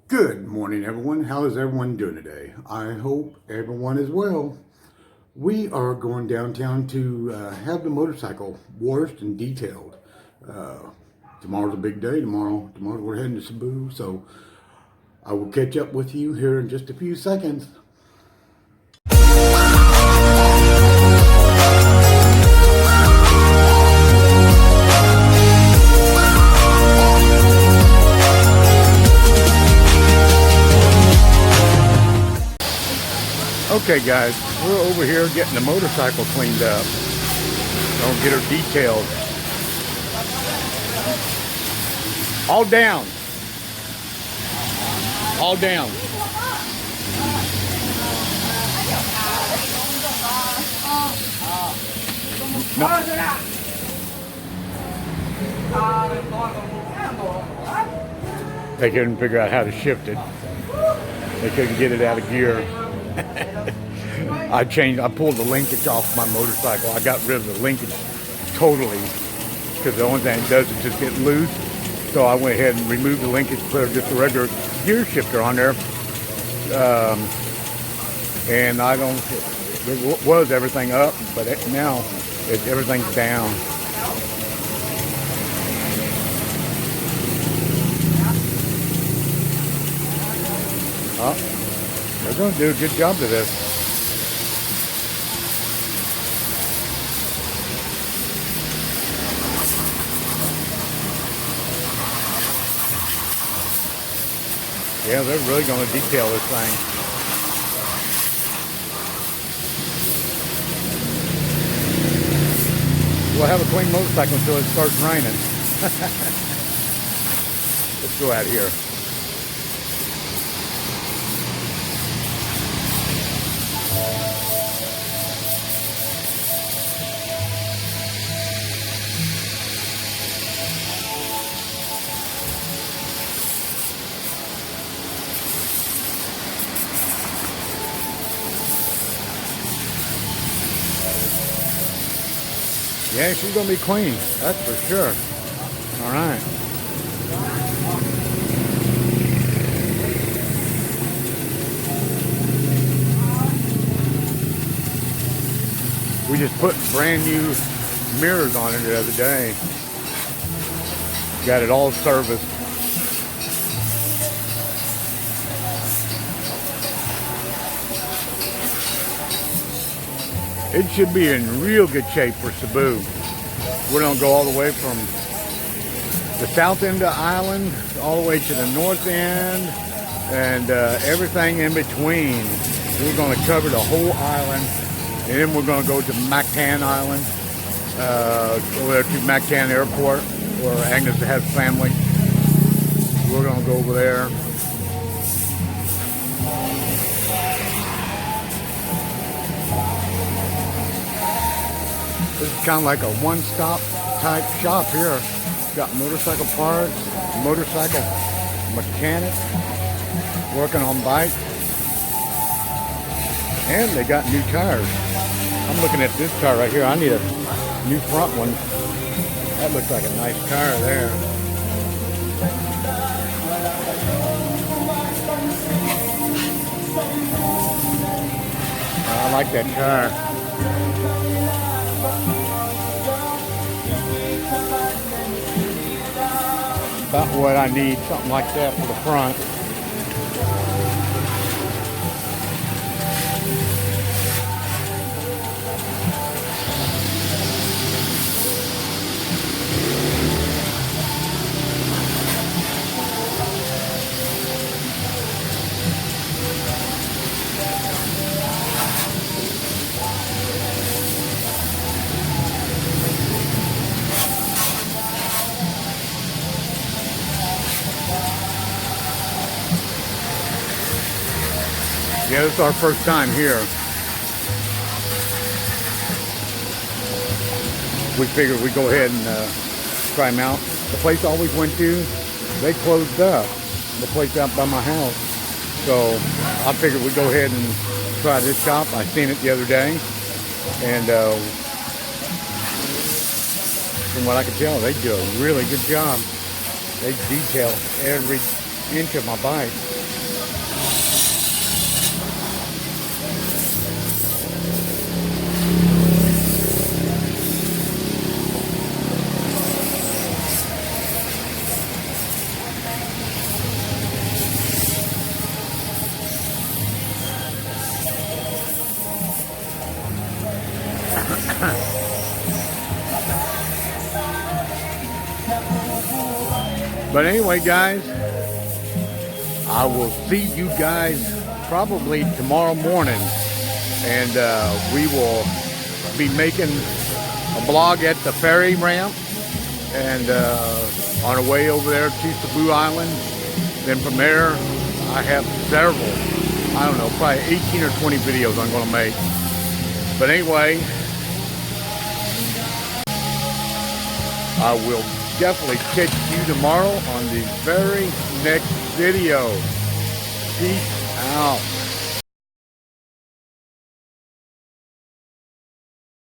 Good morning, everyone. How is everyone doing today? I hope everyone is well. We are going downtown to have the motorcycle washed and detailed. Uh, Tomorrow's a big day. Tomorrow we're heading to Cebu, so I will catch up with you here in just a few seconds. Okay, guys, we're over here getting the motorcycle cleaned up. Don't get her detailed. All down. All down. No. They couldn't figure out how to shift it. They couldn't get it out of gear. I pulled the linkage off my motorcycle. I got rid of the linkage totally because the only thing it does is just get loose. So I went ahead and removed the linkage, put just a regular gear shifter on there. And there was everything up, but now everything's down. Oh, they're going to do a good job of this. Yeah, they're really going to detail this thing. We'll have a clean motorcycle until it starts raining. Let's go out here. Yeah, she's going to be clean. That's for sure. All right. We just put brand new mirrors on it the other day. Got it all serviced. It should be in real good shape for Cebu. We're going to go all the way from the south end of the island all the way to the north end and everything in between. We're going to cover the whole island, and then we're going to go to Mactan Island, over there to Mactan Airport where Agnes has family. We're going to go over there. This is kind of like a one-stop type shop here. Got motorcycle parts, motorcycle mechanic, working on bikes, and they got new tires. I'm looking at this tire right here. I need a new front one. That looks like a nice tire there. I like that tire. About what I need, something like that for the front. Yeah, this is our first time here. We figured we'd go ahead and try them out. The place I always went to, they closed up. The place out by my house. So I figured we'd go ahead and try this shop. I seen it the other day. And from what I could tell, they do a really good job. They detail every inch of my bike. But anyway, guys, I will see you guys probably tomorrow morning, and we will be making a vlog at the ferry ramp and on our way over there to Cebu Island. Then from there, I have several, I don't know, probably 18 or 20 videos I'm going to make. But anyway, I will definitely catch you tomorrow on the very next video. Peace out.